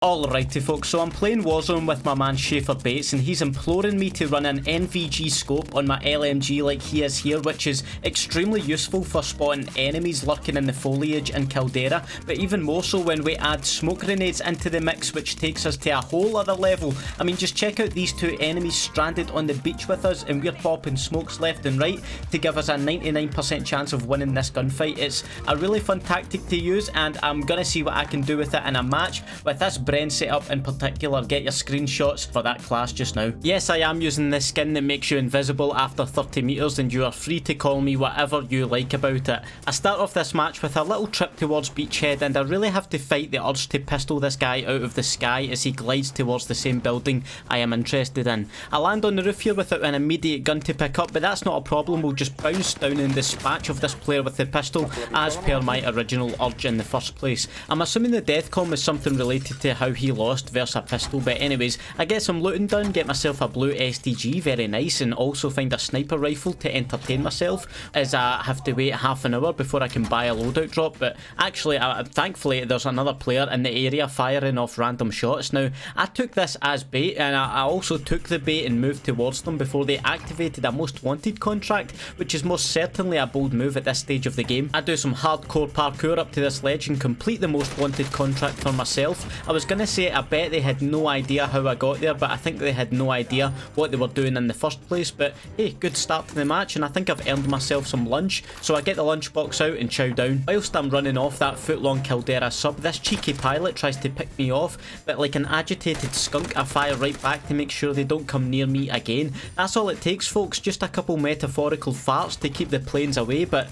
Alrighty folks, so I'm playing Warzone with my man Schaefer Bates, and he's imploring me to run an NVG scope on my LMG like he is here, which is extremely useful for spotting enemies lurking in the foliage and Caldera, but even more so when we add smoke grenades into the mix, which takes us to a whole other level. I mean, just check out these two enemies stranded on the beach with us, and we're popping smokes left and right to give us a 99% chance of winning this gunfight. It's a really fun tactic to use, and I'm gonna see what I can do with it in a match. With this Bren setup in particular, get your screenshots for that class just now. Yes, I am using this skin that makes you invisible after 30 meters, and you are free to call me whatever you like about it. I start off this match with a little trip towards Beachhead, and I really have to fight the urge to pistol this guy out of the sky as he glides towards the same building I am interested in. I land on the roof here without an immediate gun to pick up, but that's not a problem. We'll just bounce down and dispatch of this player with the pistol as per my original urge in the first place. I'm assuming the deathcom is something related to how he lost versus a pistol, but anyways, I get some looting done, get myself a blue STG, very nice, and also find a sniper rifle to entertain myself as I have to wait half an hour before I can buy a loadout drop. But actually, thankfully there's another player in the area firing off random shots. Now, I took this as bait, and I also took the bait and moved towards them before they activated a most wanted contract, which is most certainly a bold move at this stage of the game. I do some hardcore parkour up to this ledge and complete the most wanted contract for myself. I was gonna say I bet they had no idea how I got there, but I think they had no idea what they were doing in the first place. But hey, good start to the match, and I think I've earned myself some lunch, so I get the lunchbox out and chow down. Whilst I'm running off that foot-long Caldera sub, this cheeky pilot tries to pick me off, but like an agitated skunk, I fire right back to make sure they don't come near me again. That's all it takes, folks, just a couple metaphorical farts to keep the planes away. But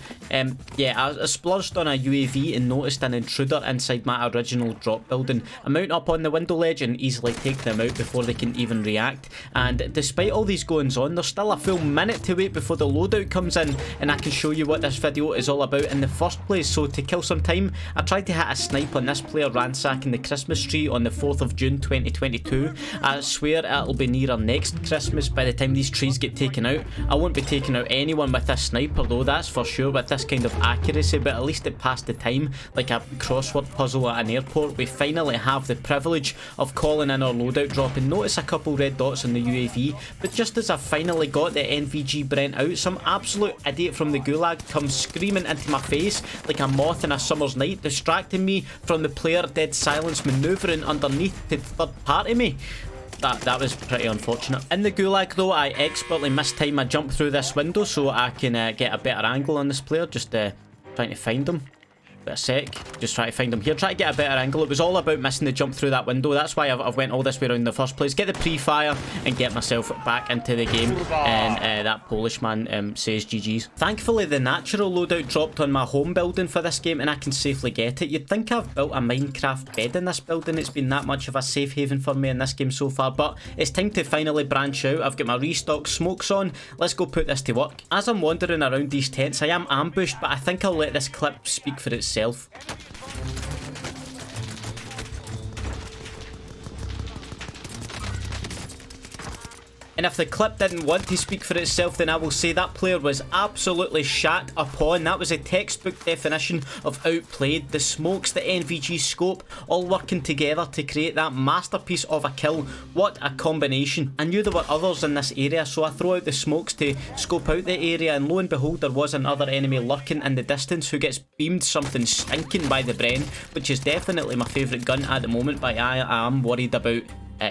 yeah, I splurged on a UAV and noticed an intruder inside my original drop building. I mount up on the window ledge and easily take them out before they can even react. And despite all these goings on, there's still a full minute to wait before the loadout comes in, and I can show you what this video is all about in the first place. So to kill some time, I tried to hit a snipe on this player ransacking the Christmas tree on the 4th of June 2022. I swear it'll be nearer next Christmas by the time these trees get taken out. I won't be taking out anyone with this sniper though, that's for sure, with this kind of accuracy, but at least it passed the time like a crossword puzzle at an airport. We finally have the privilege of calling in our loadout drop, and notice a couple red dots on the UAV. But just as I finally got the NVG Brent out, some absolute idiot from the gulag comes screaming into my face like a moth in a summer's night, distracting me from the player dead silence manoeuvring underneath to third party me. That was pretty unfortunate. In the gulag though, I expertly mistime my jump through this window so I can get a better angle on this player, just trying to find him. A sec, just try to find him here, try to get a better angle. It was all about missing the jump through that window. That's why I've went all this way around in the first place. Get the pre-fire and get myself back into the game. And that Polish man says GG's. Thankfully the natural loadout dropped on my home building for this game, and I can safely get it. You'd think I've built a Minecraft bed in this building. It's been that much of a safe haven for me in this game so far, but it's time to finally branch out. I've got my restock smokes on. Let's go put this to work. As I'm wandering around these tents, I am ambushed, but I think I'll let this clip speak for itself. And if the clip didn't want to speak for itself, then I will say that player was absolutely shat upon. That was a textbook definition of outplayed. The smokes, the NVG scope, all working together to create that masterpiece of a kill. What a combination. I knew there were others in this area, so I throw out the smokes to scope out the area, and lo and behold, there was another enemy lurking in the distance who gets beamed something stinking by the Bren, which is definitely my favourite gun at the moment, but I am worried about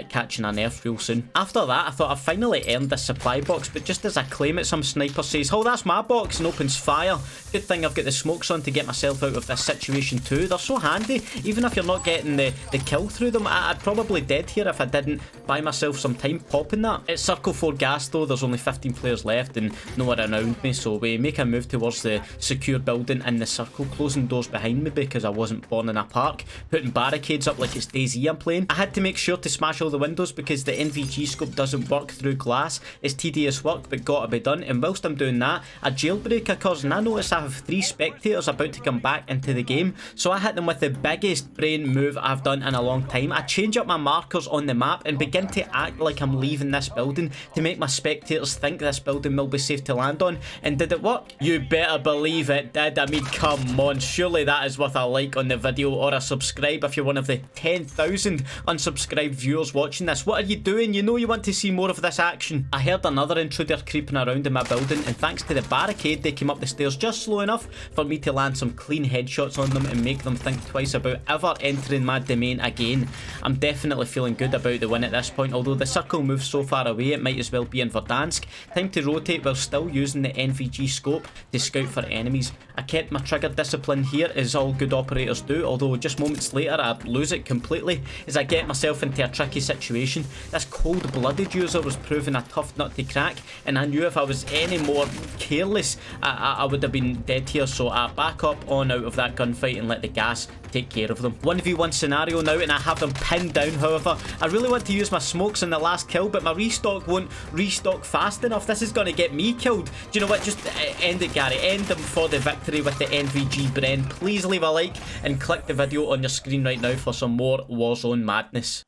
catching a nerf real soon. After that, I thought I finally earned this supply box, but just as I claim it, some sniper says, "Oh, that's my box," and opens fire. Good thing I've got the smokes on to get myself out of this situation too. They're so handy, even if you're not getting the kill through them. I'd probably dead here if I didn't buy myself some time popping that. It's Circle 4 gas though, there's only 15 players left and nowhere around me, so we make a move towards the secure building in the circle, closing doors behind me because I wasn't born in a park, putting barricades up like it's DayZ I'm playing. I had to make sure to smash smash all the windows because the NVG scope doesn't work through glass. It's tedious work, but gotta be done. And whilst I'm doing that, a jailbreak occurs, and I notice I have 3 spectators about to come back into the game. So I hit them with the biggest brain move I've done in a long time. I change up my markers on the map and begin to act like I'm leaving this building to make my spectators think this building will be safe to land on. And did it work? You better believe it did. I mean, come on, surely that is worth a like on the video or a subscribe if you're one of the 10,000 unsubscribed viewers watching this. What are you doing? You know you want to see more of this action. I heard another intruder creeping around in my building, and thanks to the barricade, they came up the stairs just slow enough for me to land some clean headshots on them and make them think twice about ever entering my domain again. I'm definitely feeling good about the win at this point, although the circle moves so far away it might as well be in Verdansk. Time to rotate while still using the NVG scope to scout for enemies. I kept my trigger discipline here, as all good operators do, although just moments later I lose it completely as I get myself into a tricky situation. This cold-blooded user was proving a tough nut to crack, and I knew if I was any more careless I would have been dead here, so I back up on out of that gunfight and let the gas take care of them. 1v1 scenario now, and I have them pinned down. However, I really want to use my smokes in the last kill, but my restock won't restock fast enough. This is going to get me killed. Do you know what? Just end it, Gary. End them for the victory with the NVG Bren. Please leave a like and click the video on your screen right now for some more Warzone madness.